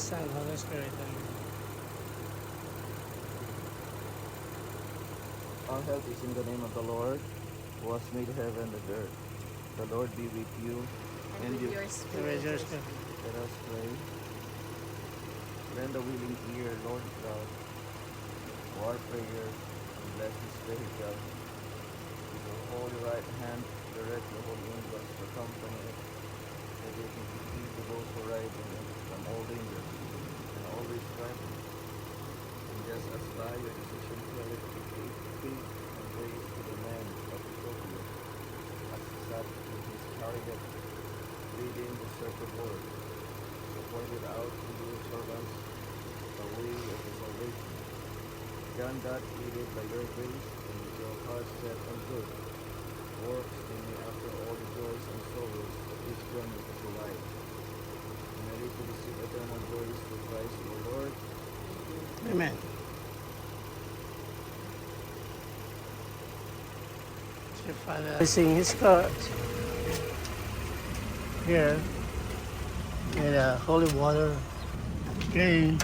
Son, Holy Spirit. Amen. Our help is in the name of the Lord, who has made heaven and earth. The Lord be with you. And with your With spirit. your Spirit. Let us pray. Lend a willing ear, Lord God, to our prayers, and bless this vehicle. With your holy right hand, direct the holy angels to accompany it, that it may be free to those who ride in it from all dangers, and always guided. And just as by your decision credit to give faith and grace to the man of Ethiopia, as he sat in his chariot, reading the sacred word, so pointed out to your servants the way of the salvation. Grant that, aided by your grace, and with your heart set on good, works in me after all the joys and sorrows of this journey of your life, and ready to receive eternal joys through Christ our Lord. Amen. Your Father blessing his cars here with holy water. Okay.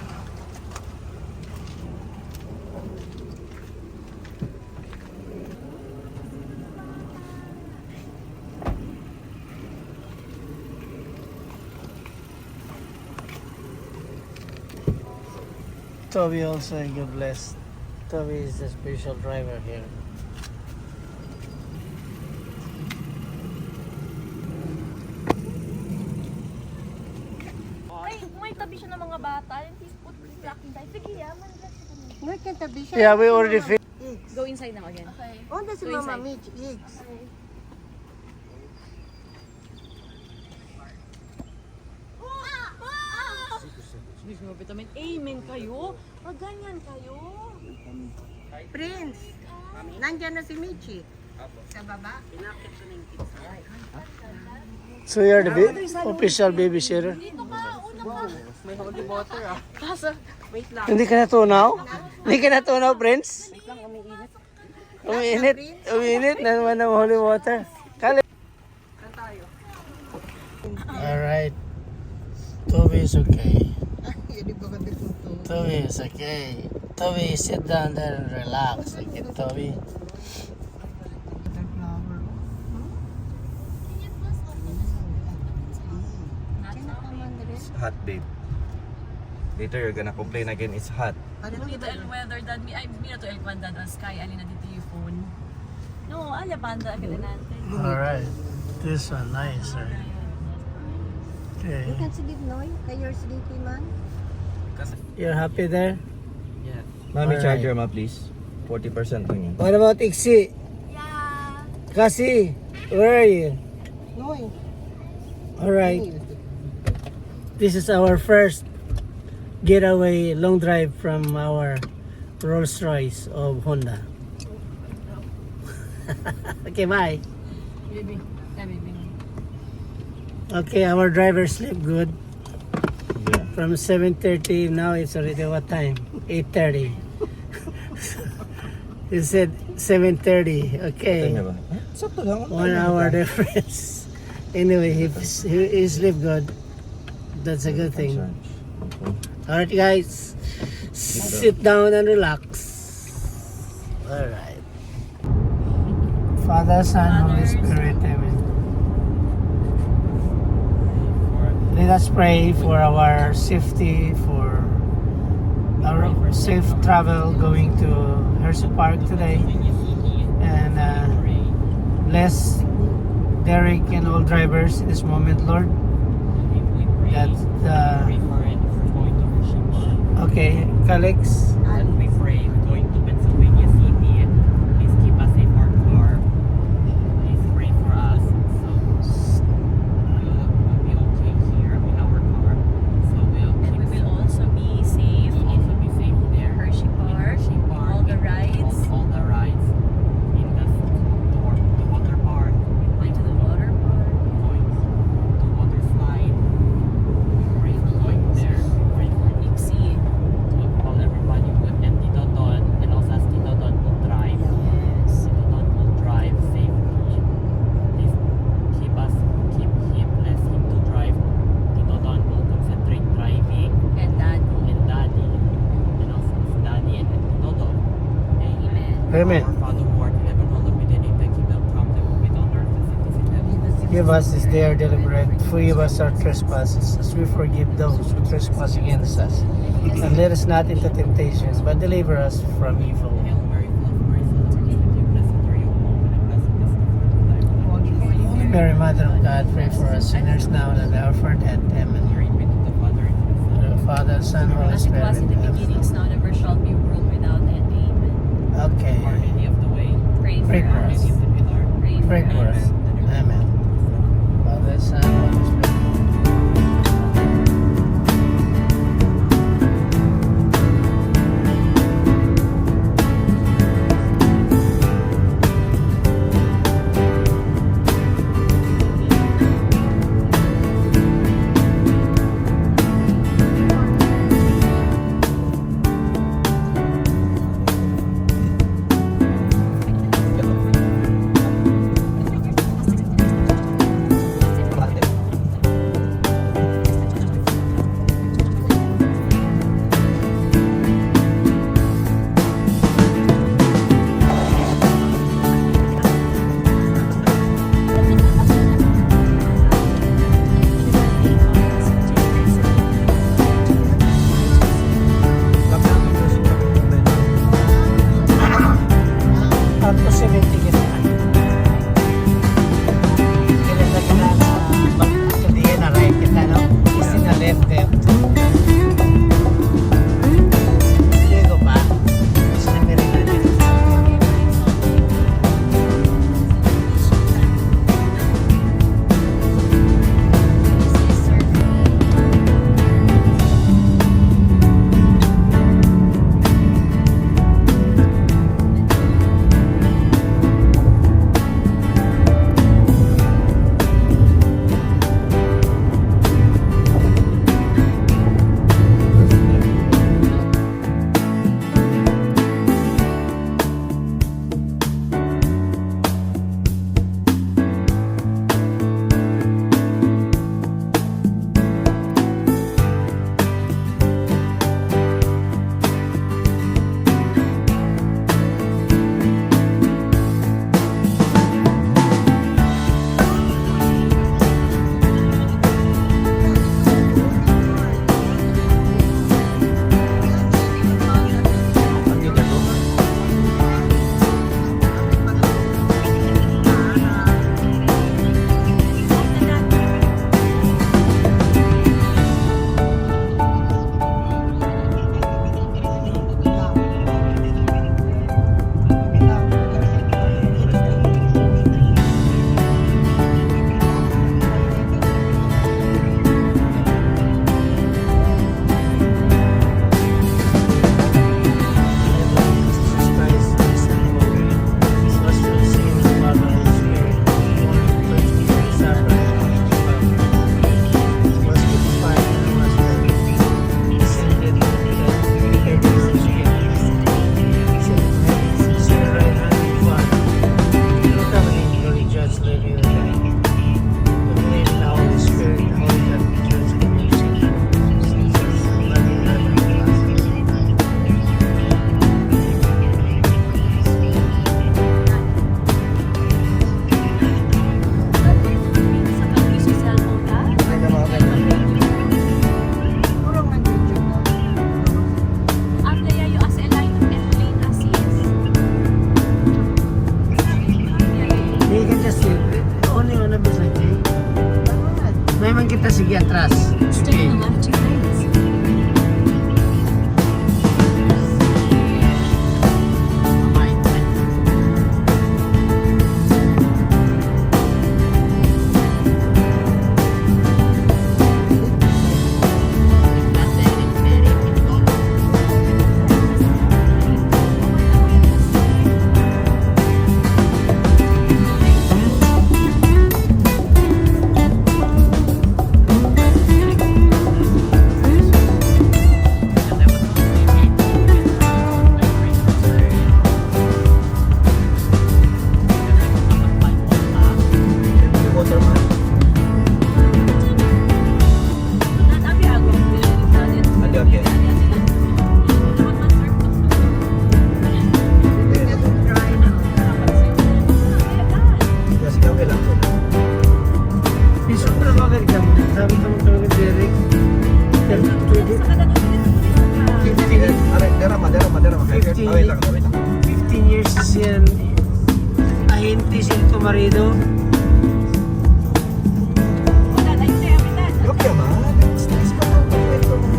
Toby also, God bless. Toby is the spiritual driver here. Ay, may tabi siya ng mga bata. And he's put the aking tayo. Sige, yaman. Nagkatabi siya. Yeah, we already finished. Go inside now again. Okay. Onda si Go Mama inside. Mitch, Iggs. Please mo vitamin. Amen kayo. Pag ganyan kayo. Prince, nandyan na si Michi. Sa baba. So you're the official babysitter? Dito ka, una ka. May holy water Kaso, wait lang. Hindi ka natunaw? Hindi ka natunaw, Prince? Umiinit. Umiinit na naman ng holy water. Kali. Alright. Toby is okay. Hindi ba ka dito? Toby is okay. Toby, sit down there and relax. Okay, Toby. It's hot, babe. Later you're gonna complain again, it's hot. Dito el weather dad mi ay mi na to el kwanda ang sky ali na dito yung phone. No, ala banda agad natin. Alright. This one nice, right? Okay. You can sleep, Noy. Kayo sleepy man. You're happy there? Mami, Alright. charger ma, please. 40% lang yan. What about Iksi? Yeah. Kasi, where are you? Noy. Alright. This is our first getaway long drive from our Rolls Royce of Honda. Okay, bye. Baby. Yeah, baby. Okay, our driver sleep good. Yeah. From 7:30, now it's already what time? 8:30. He said 7:30. Okay. Kanya ba? Sakto lang. 1 hour difference. Anyway, he sleep good. That's a good thing. Alright guys, sit down and relax. Alright. Father, Son, Holy Spirit, Amen. Let us pray for our safety, for our safe travel going to Hershey Park today. And bless Derek and all drivers in this moment, Lord. That okay, Calix. And we pray going to Pennsylvania City and please keep us safe our car. Please pray for us so we'll be okay here in our car. So we'll And we will also be safe we'll also be safe there. Hershey In Park. Hershey Park. All the rides. All the rides. In the water park. Going to the water park. Going to water slide. Pray for going there. Pray for Iksi. to all everybody forgive us this day our daily bread. Forgive us our trespasses, as we forgive those who trespass against us. And let us not into temptation, but deliver us from evil. Hail Mary, full of grace, the Lord is with you. Blessed are you among women, and blessed is the fruit of thy womb. Holy Mary, Mother of God, pray for us sinners now and at the hour of our death. Amen. Glory be to the Father, and to the Son, The Father, Son, Holy As it Spirit. was in the Amen. beginning, is now, and ever shall be, world without end. Amen. Okay. Our Lady of the Way, Pray Pray for for Our us. Lady of the Pilar, Pray for us. Amen. Father, Son, Holy Spirit. Ako 70 kita. Kailan na sa diyan na right kita, no? Kasi na left. Diego pa. Kasi na meron na dito. Memang kita segi atras. Stay on the left 2 lanes. Ginty, Cinco Marido. Wala, ayun tayo, apitan. Okay, man. Stress pa lang ito, man.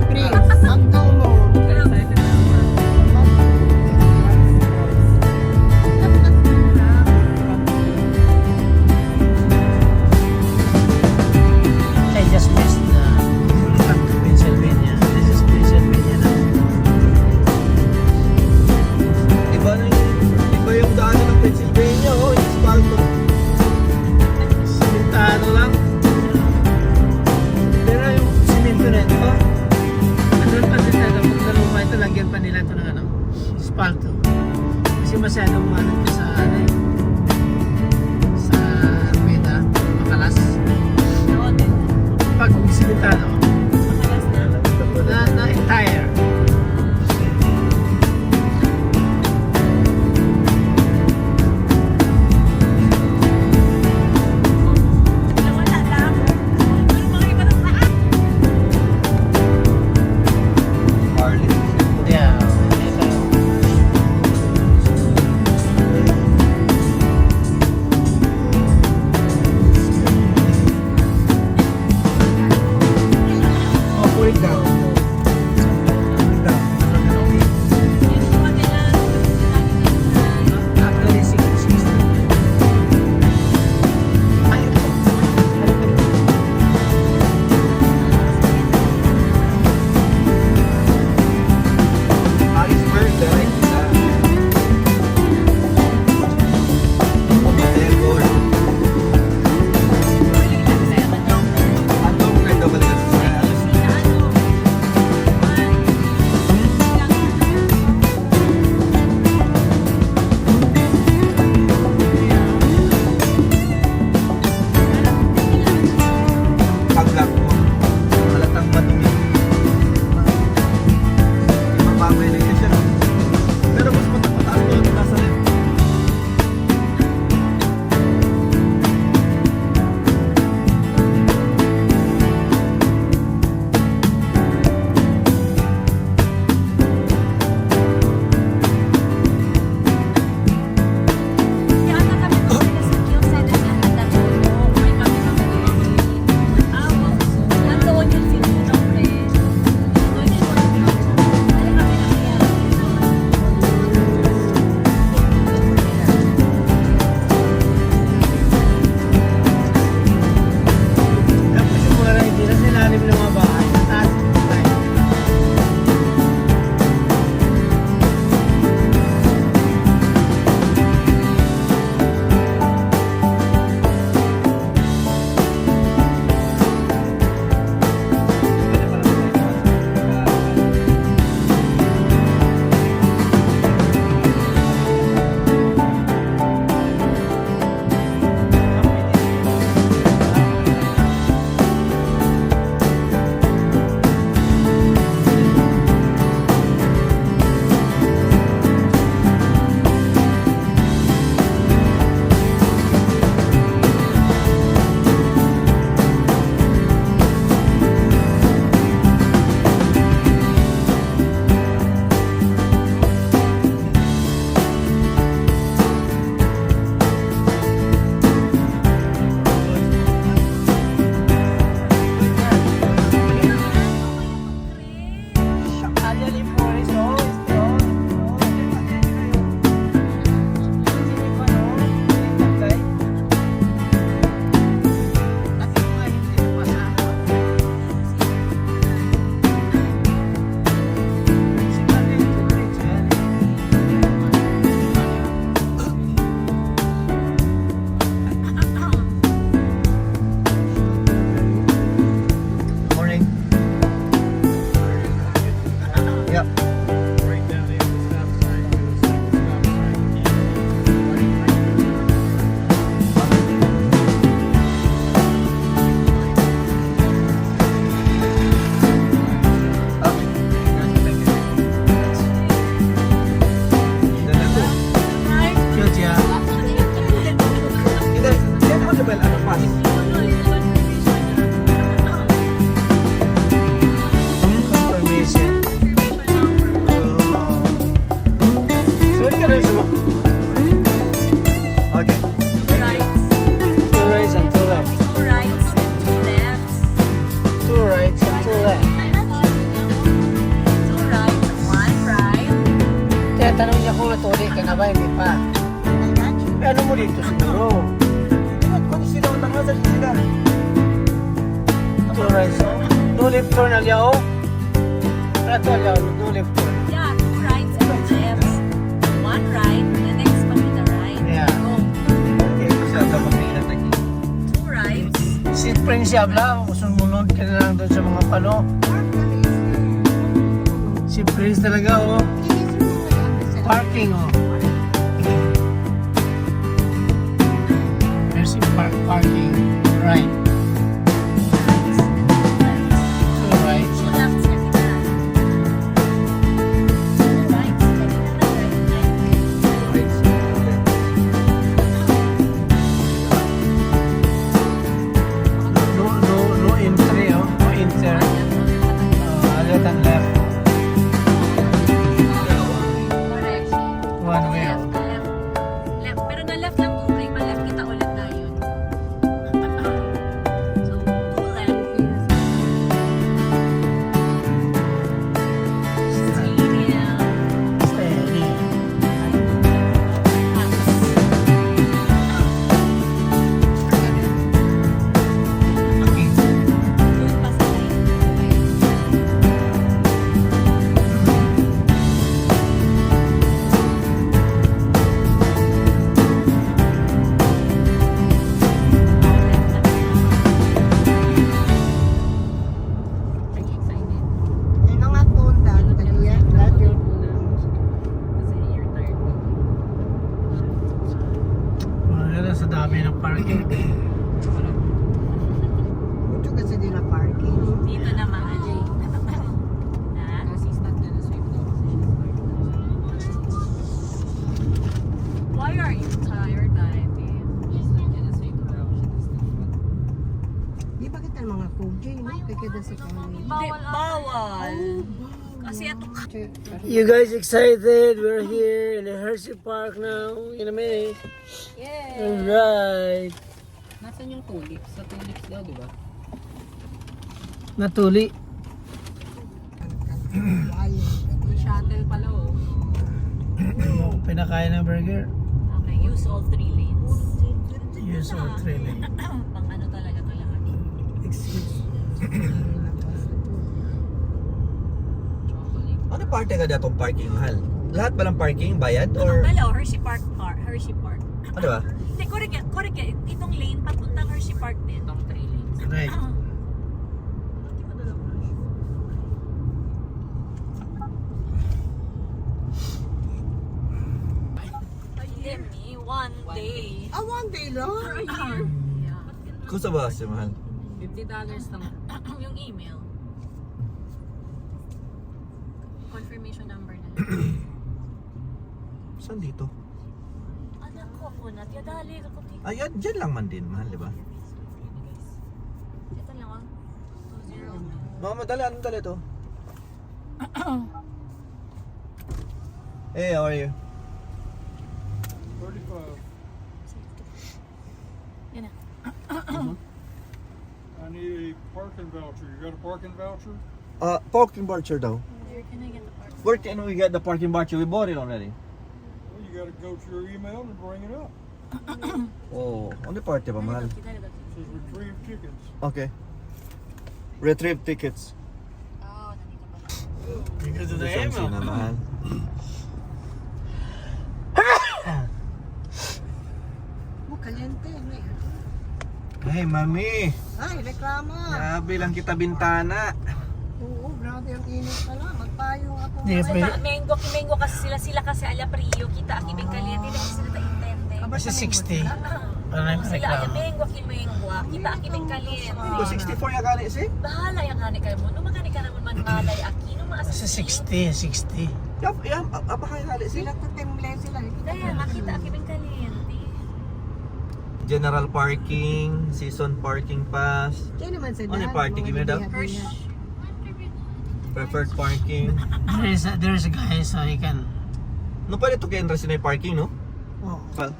Prince, hanggang mo. Pero, I just missed the come to Pennsylvania. This is Pennsylvania now. Iba yung daanan ng Pennsylvania, oh. Yung asfalto. Simentado lang. Pero yung simento na ito, andun pa din na pag naluma ito, lagyan pa nila ito ng ano, spalto. Kasi masyadong ano ito sa ano eh, sa Meta, makalas. noon din. Pag simentado, Makalas na. na entire. Wala lang. Ano mga iba ng lahat? Harley. Yeah, ito. Oh, pull it down. niya kung natuli ka na ba, hindi pa. Eh, ano mo dito siguro? Kung sila matanghasan sila. Two rights, oh. No left turn alya, oh. Rato alya, no left turn. Yeah, 2 rights and lefts. 1 right, the next one with the right. Yeah. Go. Okay, kasi ang kapamilat lagi. 2 rights. Si Prince Yabla, sumunod ka na lang doon sa mga pano. Si Prince talaga, oh. Parking, oh. There's si parking. Right. Two rights. 2 lefts na kita. 2 rights. Right. No entry, oh. No enter. Left and left. Correct. One way, oh. Left, left. Left. Pero na left lang okay. Ma-left kita ulit na yun. So, 2 left. Stadium. Steady. Okay. Doon pa sa right. Are you excited? Yung mga punta, kaliya, radyo. Kasi you're tired. Wala sa dami ng parking. Ito kasi nila parking. Dito na mga Jay. Ha? Why are you tired, baby? Di ba kita mga food, no? Kaya sa kami. Bawal. Kasi ito You guys excited? We're here in the Hershey Park now in a minute. Yay! Alright. Nasaan yung tulips? Sa tulips daw, di ba? Natuli. May shuttle pala, oh. Pinakain ng burger. Okay, use all 3 lanes. Use our trailer. Pang ano talaga to lahat. Excuse. Ano parte ka datong parking, mahal? Lahat ba ng parking bayad or Hello, Hershey Park. Hershey Park. ano ba? Hindi, correct yan. Itong lane, papuntang Hershey Park din. Itong 3 lanes. Right. Demi, 1 day. Ah, one day lang? Yeah. Kung sa ba si mahal? $50 lang. Yung email. Confirmation number na. Saan dito? Anak ko po na. Tiyadali ko dito. Ayan, dyan lang man din, mahal, di ba? Ito lang oh. 20. Mga madali, anong dali to? Hey, how are you? 35. Yan na. I need a parking voucher. You got a parking voucher? Parking voucher daw. Where can I get the park? Where can we get the parking voucher? We bought it already. Well, you got to go to your email and bring it up. Oh, ano parte ba, mahal? It says retrieve tickets. Okay. Retrieve tickets. Oh, nandito pala. Because of the Saan email. sina, mahal? Kaliente. Hey, mami. Ay, reklamo. Grabe lang kita bintana. Oo, grabe ang init pala. Magpayong ako. Hindi, Kasi pwede. Mengo kasi sila kasi ala Prio, kita akibing kaliente na sila ta intende. Kasi 60. Para na yung Sila ala reklamo. Mengo kita akibing kaliente. Ko 64 ya kani si? Bahala yung kani kayo mo. Numagani ka naman man malay aki. Kasi 60. 60. Yap, apa kaya kali si? Sila tatemble sila. Kaya makita akibing kaliente. General parking, season parking pass, Kaya naman sa Ano yung daan, party? mga Give me that. Hirsch. preferred parking. There is a guy so he can. No pwede to kaya na parking, no? Oo. Well,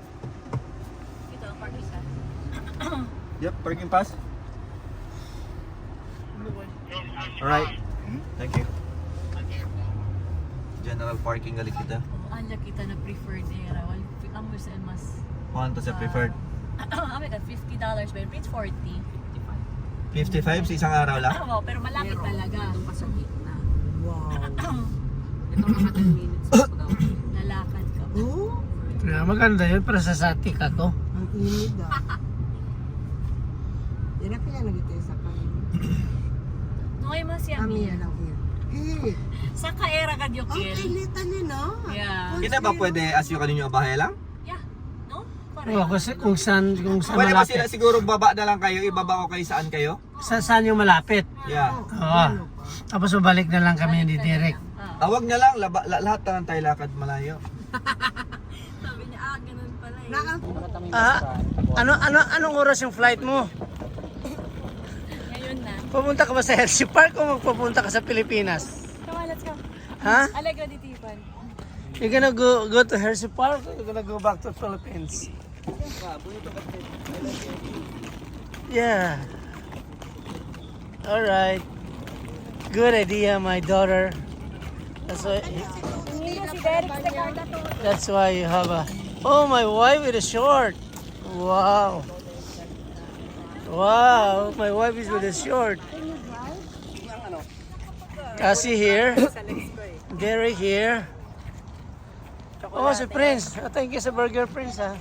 Ito ang parking sa. yep, parking pass. Alright. Thank you. General parking galit kita. Anya kita na preferred era. Amo sa mas... Kung sa preferred? Amo ka $50 ba? It's 40. 55 sa isang araw lang? Wow, pero malapit talaga. Wow. Lalakad ka. Oh, Kaya maganda yun para sa satik ako. ang init ah. Yan ang pinanagit sa kain. Noy mas Kami yan. lang yan. Hey, Sa kaera ka ang Diokil. kainitan niya na. Yeah. Hindi ba pwede asyo kaninyo bahay lang? Yeah. No? Oo, kasi kung saan Pwede ba malapit. sila siguro baba na lang kayo, ibaba ko kayo saan kayo? Saan yung malapit? Yeah. Oo. Tapos mabalik na lang kami ni Derek. Awag na lang, lahat na lang tayo lakad malayo. Sabi niya, ganun pala eh. Anong oras yung flight mo? Ngayon na. Pupunta ka ba sa Hershey Park o magpupunta ka sa Pilipinas? Come on, let's go. Ha? Allegra di Tipan. You're gonna go to Hershey Park or you're gonna go back to Philippines? Yeah. Alright. Good idea, my daughter. That's why you have a... Oh, my wife with a short. Wow. Wow, my wife is with a short. Cassie here. Derek here. Oh, si Prince. Thank you sa Burger Prince, ha.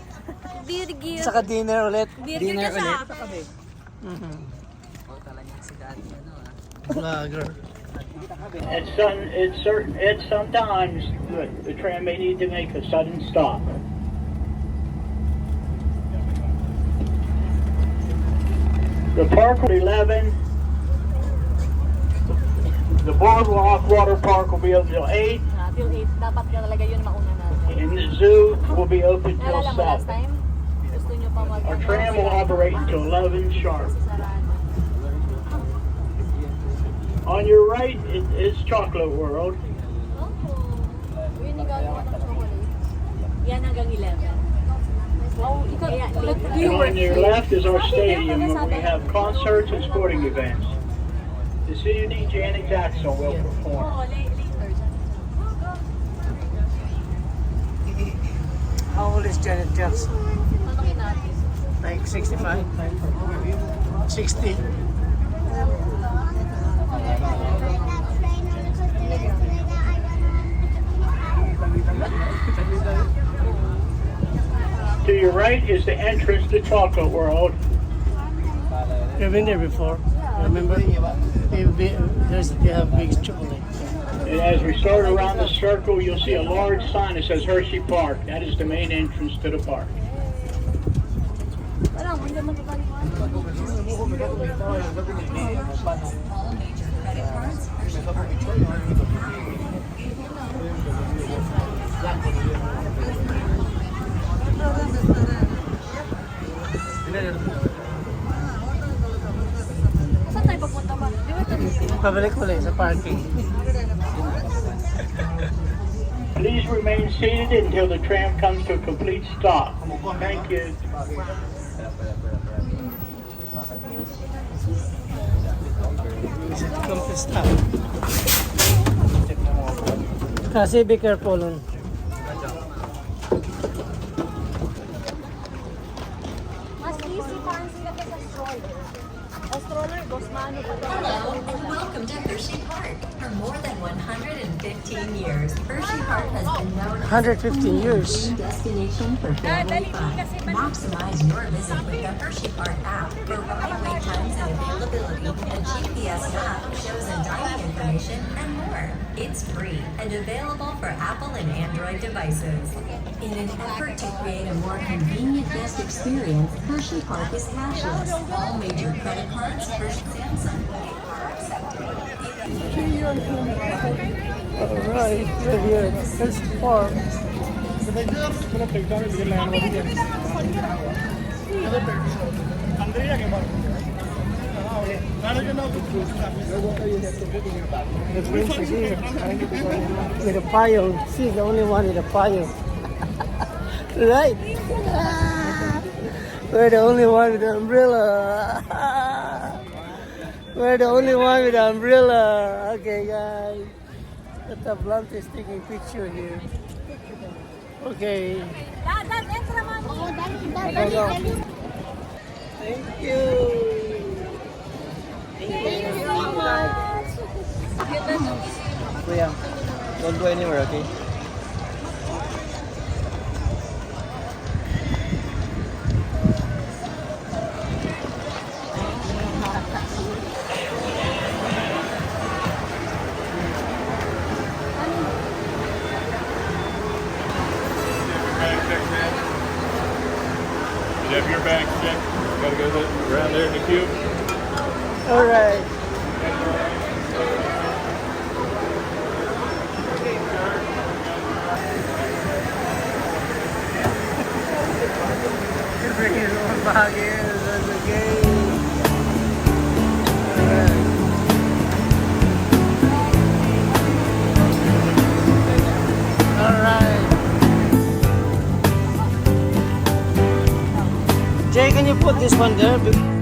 Birgit. Saka dinner ulit. Dinner ulit. Vlogger. It's sometimes the tram may need to make a sudden stop. The park will be 11. The boardwalk water park will be open till 8, Till 8. Dapat ka talaga yun mauna natin. and the zoo will be open till Naalala mo last 7. time? Gusto nyo pa mag- Our tram will operate until 11 sharp. Sarado. On your right is Chocolate World. Oh. Yun yung gagawa ng chocolate. Yan hanggang 11. Wow, ikaw, And on your left is our stadium where we have concerts and sporting events. The CUD Janet Jackson will perform. Oo, later. How old is Janet Jackson? Tanongin natin. Like 65? 60? To your right is the entrance to Chocolate World. You've been there before, remember? They have big chocolate. And as we start around the circle, you'll see a large sign that says Hershey Park. That is the main entrance to the park. Wala, hindi naman kapaliwan. Saan tayo papunta ba? Di ba ito? Pabalik ulit sa parking. Please remain seated until the tram comes to a complete stop. Thank you. Is it come to stop? Kasi be careful. Mas easy pa ang sila sa stroller. Ang stroller, dos mano pa daw. Hello and welcome to Hershey Park. For more than 115 years, Hershey Park has been known as 115 years. a destination for family fun. Maximize your visit with the Hershey Park app for ride wait times and availability, a GPS map, shows and dining information, and more. It's free and available for Apple and Android devices. In an effort to create a more convenient guest experience, Hershey Park is cashless. All major credit cards, Hershey, Samsung Pay are accepted. Alright, we're here. Here's the park. The prince is here. With a pile. She's the only one with a pile. Right? We're the only one with the umbrella. We're the only one with the umbrella. Okay, guys. Tata Blunt is taking picture here. Okay. Dad, extra mami. Oo, dali, dali, Go, go. dali. Thank you. Thank you so much. Kuya, don't go anywhere, okay? Bag check, man. You have your bag checked. Gotta go around there in the cube. All right. You're bringing your own bag here. That's okay. All right. All right. Jay, can you put this one there?